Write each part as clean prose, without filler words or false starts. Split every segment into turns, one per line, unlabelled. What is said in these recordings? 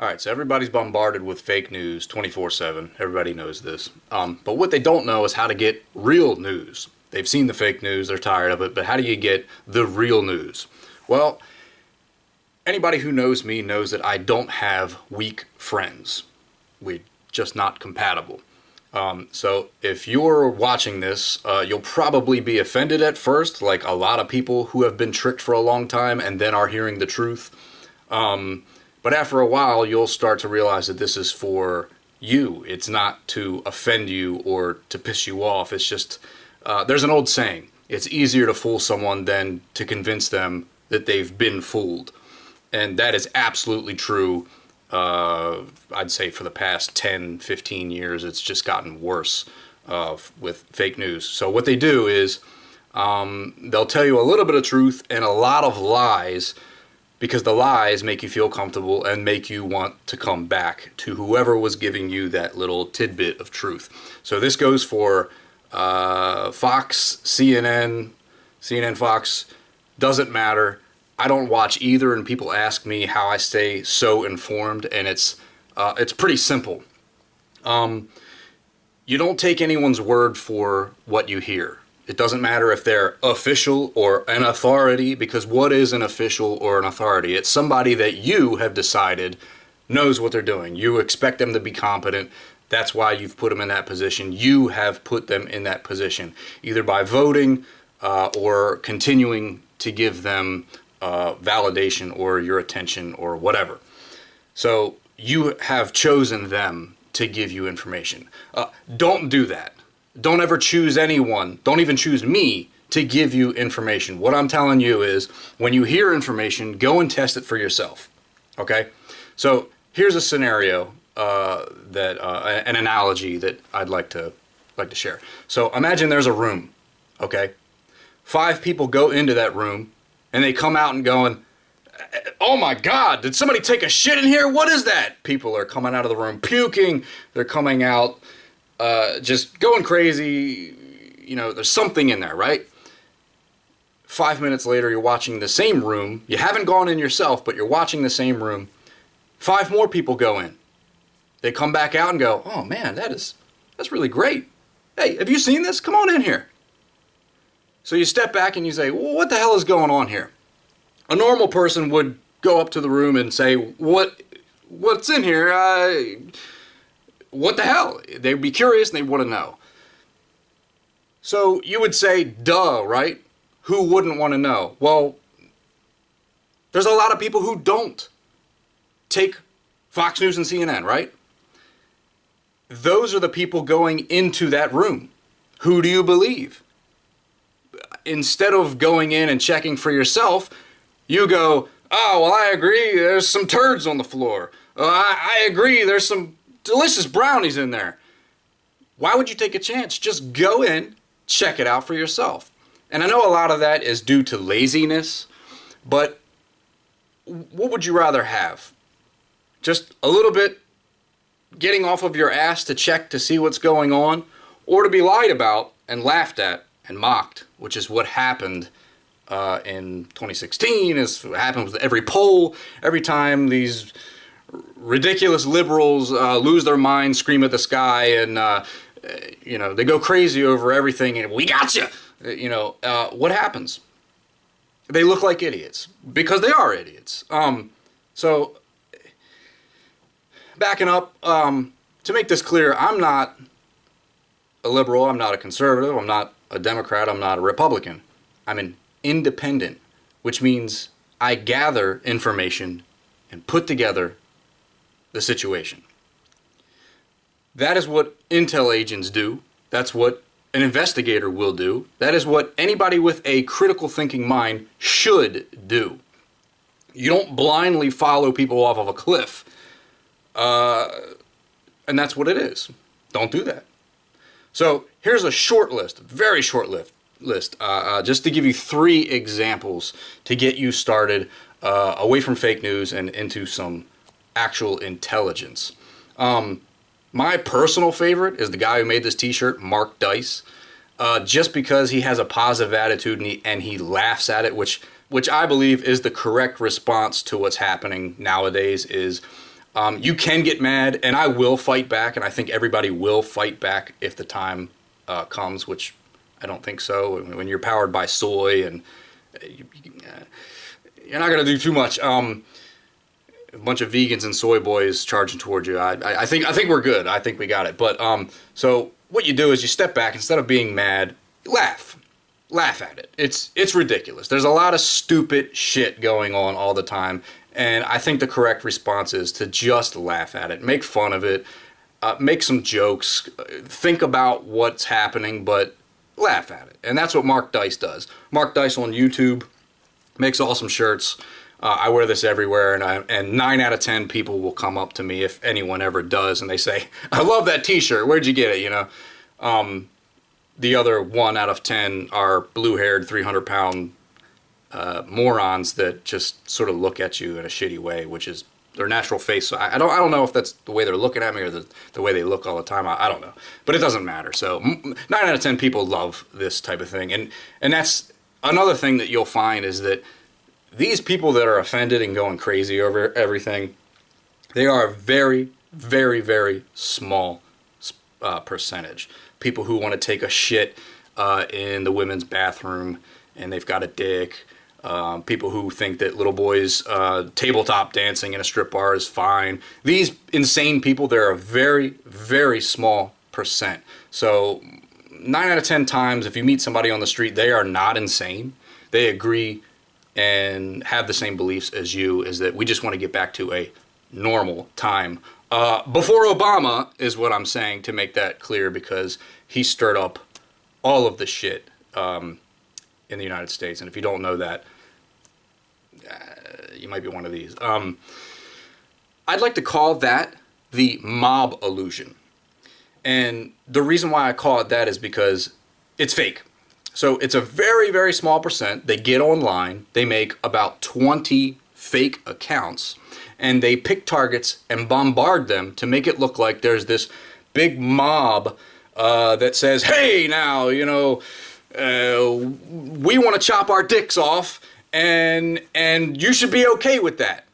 All right, so everybody's bombarded with fake news 24/7. Everybody knows this. But what they don't know is how to get real news. They've seen the fake news, they're tired of it, but how do you get the real news? Well, anybody who knows me knows that I don't have weak friends. We're just not compatible. So if you're watching this, you'll probably be offended at first, like a lot of people who have been tricked for a long time and then are hearing the truth. But after a while, you'll start to realize that this is for you. It's not to offend you or to piss you off. It's just, there's an old saying. It's easier to fool someone than to convince them that they've been fooled. And that is absolutely true. I'd say for the past 10, 15 years, it's just gotten worse with fake news. So what they do is they'll tell you a little bit of truth and a lot of lies, because the lies make you feel comfortable and make you want to come back to whoever was giving you that little tidbit of truth. So this goes for Fox, CNN, Fox, doesn't matter. I don't watch either, and people ask me how I stay so informed, and it's pretty simple. You don't take anyone's word for what you hear. It doesn't matter if they're official or an authority, because what is an official or an authority? It's somebody that you have decided knows what they're doing. You expect them to be competent. That's why you've put them in that position. You have put them in that position, either by voting or continuing to give them validation or your attention or whatever. So you have chosen them to give you information. Don't do that. Don't ever choose anyone. Don't even choose me to give you information. What I'm telling you is, when you hear information, go and test it for yourself. Okay? So here's a scenario an analogy that I'd like to share. So imagine there's a room. Okay? 5 people go into that room, and they come out and going, "Oh my God, did somebody take a shit in here? What is that?" People are coming out of the room puking. They're coming out just going crazy. You know, there's something in there, right? 5 minutes later, you're watching the same room. You haven't gone in yourself, but you're watching the same room. 5 more people go in. They come back out and go, "Oh man, that's really great. Hey, have you seen this? Come on in here." So you step back and you say, "Well, what the hell is going on here?" A normal person would go up to the room and say, what's in here? What the hell? They'd be curious and they want to know. So you would say, duh, right? Who wouldn't want to know? Well, there's a lot of people who don't. Take Fox News and CNN, right? Those are the people going into that room. Who do you believe? Instead of going in and checking for yourself, you go, "Oh, well, I agree, there's some turds on the floor. I agree, there's some delicious brownies in there." Why would you take a chance? Just go in, check it out for yourself. And I know a lot of that is due to laziness, but what would you rather have? Just a little bit getting off of your ass to check to see what's going on, or to be lied about and laughed at and mocked, which is what happened in 2016, is what happens with every poll. Every time these ridiculous liberals lose their mind, scream at the sky, and they go crazy over everything, and "we got you." What happens? They look like idiots, because they are idiots. So backing up, to make this clear, I'm not a liberal, I'm not a conservative, I'm not a Democrat, I'm not a Republican. I'm an independent, which means I gather information and put together the situation. That is what intel agents do. That's what an investigator will do. That is what anybody with a critical thinking mind should do. You don't blindly follow people off of a cliff. And that's what it is. Don't do that. So here's a short list, very short list, just to give you 3 examples to get you started away from fake news and into some actual intelligence. My personal favorite is the guy who made this t-shirt, Mark Dice, just because he has a positive attitude and he laughs at it, which I believe is the correct response to what's happening nowadays. Is You can get mad, and I will fight back, and I think everybody will fight back if the time comes, which I don't think so. When you're powered by soy, and you're not going to do too much. A bunch of vegans and soy boys charging towards you. I think we're good. I think we got it. But so what you do is you step back. Instead of being mad, laugh at it. It's ridiculous. There's a lot of stupid shit going on all the time, and I think the correct response is to just laugh at it, make fun of it, make some jokes, think about what's happening, but laugh at it. And that's what Mark Dice does. Mark Dice on YouTube makes awesome shirts. I wear this everywhere, and 9 out of 10 people will come up to me, if anyone ever does, and they say, "I love that T-shirt. Where'd you get it?" You know. The other 1 out of 10 are blue-haired, 300-pound morons that just sort of look at you in a shitty way, which is their natural face. So I don't know if that's the way they're looking at me or the way they look all the time. I don't know, but it doesn't matter. So 9 out of 10 people love this type of thing, and that's another thing that you'll find is that these people that are offended and going crazy over everything, they are a very, very, very small percentage. People who want to take a shit in the women's bathroom and they've got a dick. People who think that little boys tabletop dancing in a strip bar is fine. These insane people, they're a very, very small percent. So 9 out of 10 times, if you meet somebody on the street, they are not insane. They agree and have the same beliefs as you, is that we just want to get back to a normal time. Before Obama is what I'm saying, to make that clear, because he stirred up all of the shit in the United States. And if you don't know that, you might be one of these. I'd like to call that the mob illusion. And the reason why I call it that is because it's fake. So it's a very, very small percent. They get online, they make about 20 fake accounts, and they pick targets and bombard them to make it look like there's this big mob that says, "Hey, now, you know, we want to chop our dicks off, and you should be okay with that."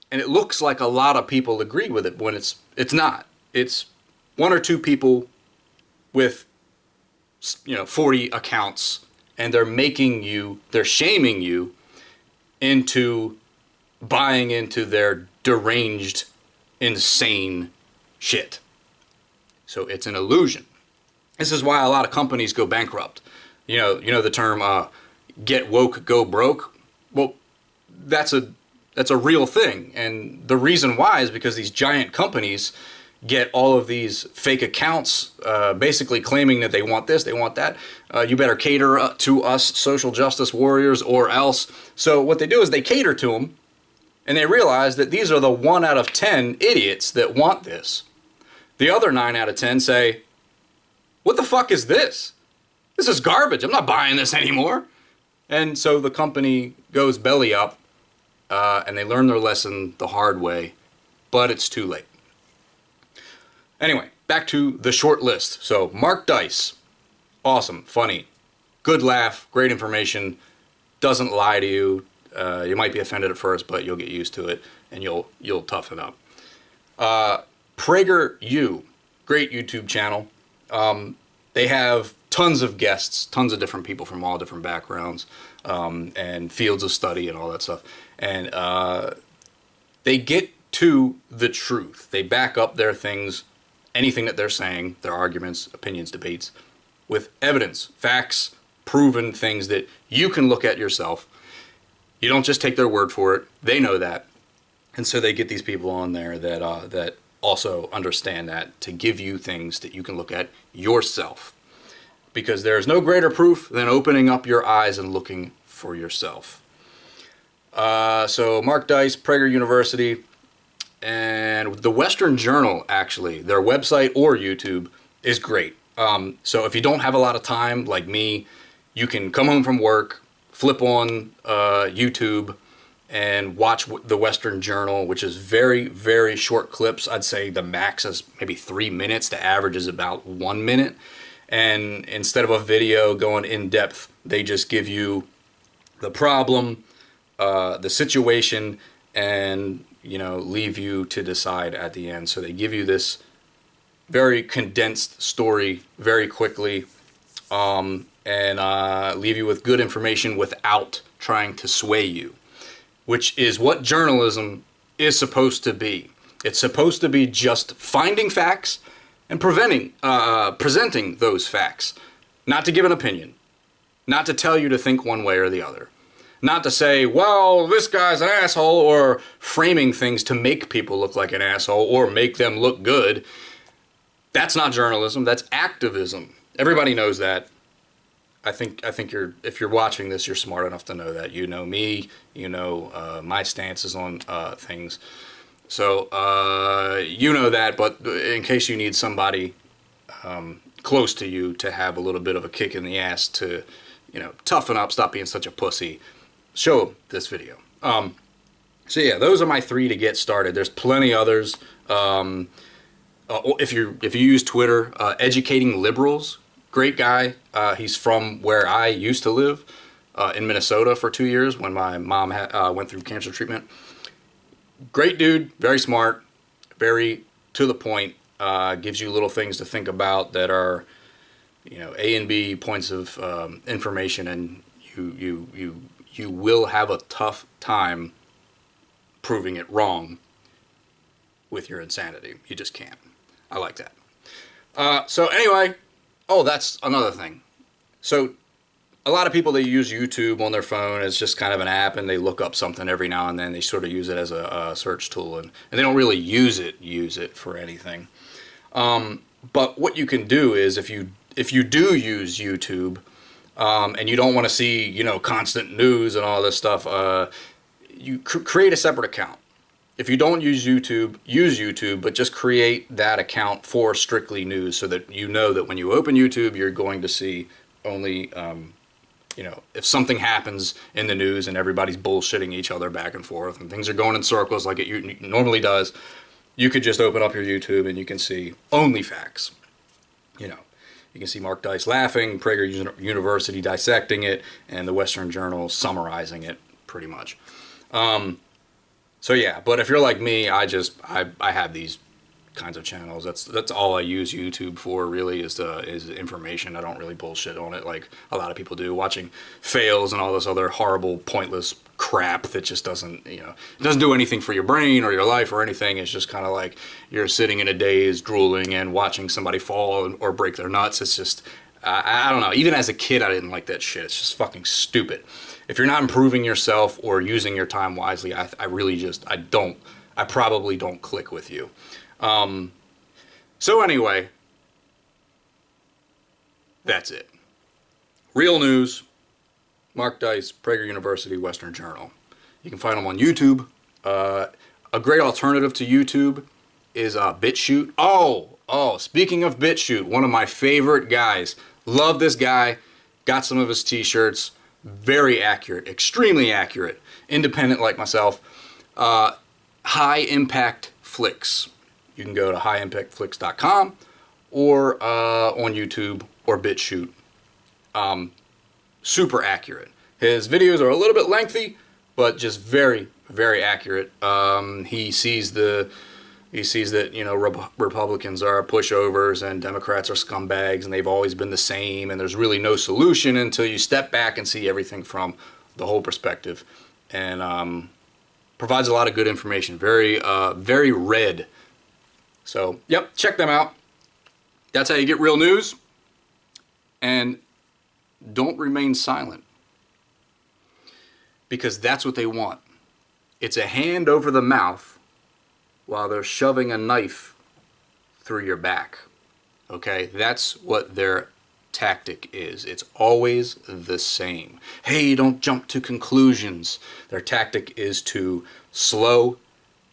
And it looks like a lot of people agree with it when it's not. It's 1 or 2 people with 40 accounts, and they're shaming you into buying into their deranged, insane shit. So it's an illusion. This is why a lot of companies go bankrupt. You know the term "get woke, go broke." Well, that's a real thing, and the reason why is because these giant companies get all of these fake accounts, basically claiming that they want this, they want that. You better cater to us social justice warriors or else. So what they do is they cater to them, and they realize that these are the 1 out of 10 idiots that want this. The other 9 out of 10 say, "What the fuck is this? This is garbage. I'm not buying this anymore." And so the company goes belly up, and they learn their lesson the hard way, but it's too late. Anyway, back to the short list. So Mark Dice, awesome, funny, good laugh, great information, doesn't lie to you. You might be offended at first, but you'll get used to it, and you'll toughen up. PragerU, great YouTube channel. They have tons of guests, tons of different people from all different backgrounds, and fields of study and all that stuff. And they get to the truth. They back up their things, anything that they're saying, their arguments, opinions, debates, with evidence, facts, proven things that you can look at yourself. You don't just take their word for it. They know that. And so they get these people on there that also understand that, to give you things that you can look at yourself. Because there's no greater proof than opening up your eyes and looking for yourself. So Mark Dice, Prager University, and the Western Journal, actually, their website or YouTube is great. So if you don't have a lot of time, like me, you can come home from work, flip on YouTube, and watch the Western Journal, which is very, very short clips. I'd say the max is maybe 3 minutes. The average is about 1 minute. And instead of a video going in depth, they just give you the problem, the situation, and, leave you to decide at the end. So they give you this very condensed story very quickly, and leave you with good information without trying to sway you, which is what journalism is supposed to be. It's supposed to be just finding facts and presenting those facts, not to give an opinion, not to tell you to think one way or the other, not to say, well, this guy's an asshole, or framing things to make people look like an asshole or make them look good. That's not journalism. That's activism. Everybody knows that. I think if you're watching this, you're smart enough to know that. You know me. You know my stances on things. So you know that. But in case you need somebody close to you to have a little bit of a kick in the ass to, toughen up, stop being such a pussy, show this video. So yeah, those are my 3 to get started. There's plenty others. If you use Twitter, Educating Liberals, great guy. He's from where I used to live, in Minnesota for 2 years when my mom went through cancer treatment. Great dude, very smart, very to the point. Gives you little things to think about that are, A and B points of information, and you will have a tough time proving it wrong with your insanity. You just can't. I like that. So anyway, that's another thing. So a lot of people, they use YouTube on their phone as just kind of an app, and they look up something every now and then. They sort of use it as a search tool, and they don't really use it for anything. But what you can do is if you do use YouTube, and you don't want to see, constant news and all this stuff, you create a separate account. If you don't use YouTube, but just create that account for strictly news, so that you know that when you open YouTube, you're going to see only, if something happens in the news and everybody's bullshitting each other back and forth and things are going in circles like it normally does, you could just open up your YouTube and you can see only facts. You can see Mark Dice laughing, Prager University dissecting it, and the Western Journal summarizing it pretty much. So yeah, but if you're like me, I have these kinds of channels. That's all I use YouTube for, really, is information. I don't really bullshit on it like a lot of people do, watching fails and all this other horrible, pointless crap that just doesn't, it doesn't do anything for your brain or your life or anything. It's just kind of like you're sitting in a daze, drooling, and watching somebody fall or break their nuts. It's just, I don't know. Even as a kid, I didn't like that shit. It's just fucking stupid. If you're not improving yourself or using your time wisely, I probably don't click with you. So anyway, that's it. Real news, Mark Dice, Prager University, Western Journal. You can find them on YouTube. A great alternative to YouTube is BitChute. Oh, speaking of BitChute, one of my favorite guys. Love this guy. Got some of his t-shirts. Very accurate, extremely accurate. Independent like myself. High Impact Flicks. You can go to highimpactflicks.com or on YouTube or BitChute. Super accurate. His videos are a little bit lengthy, but just very, very accurate. He sees that Republicans are pushovers and Democrats are scumbags, and they've always been the same, and there's really no solution until you step back and see everything from the whole perspective. And provides a lot of good information. Very, very read. So, yep, check them out. That's how you get real news. And don't remain silent, because that's what they want. It's a hand over the mouth while they're shoving a knife through your back. Okay? That's what their tactic is. It's always the same. Hey, don't jump to conclusions. Their tactic is to slow,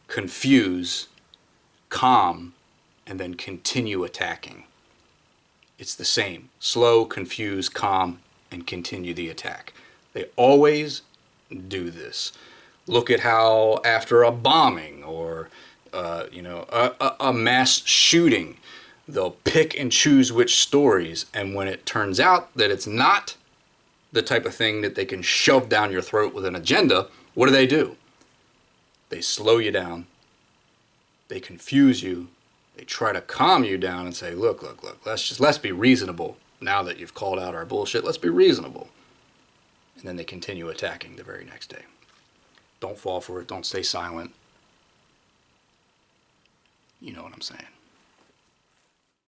confuse, calm, and then continue attacking. It's the same. Slow, confuse, calm, and continue the attack. They always do this. Look at how after a bombing or a mass shooting, they'll pick and choose which stories, and when it turns out that it's not the type of thing that they can shove down your throat with an agenda, what do? They slow you down. They confuse you. They try to calm you down and say, look, let's be reasonable. Now that you've called out our bullshit, let's be reasonable. And then they continue attacking the very next day. Don't fall for it. Don't stay silent. You know what I'm saying.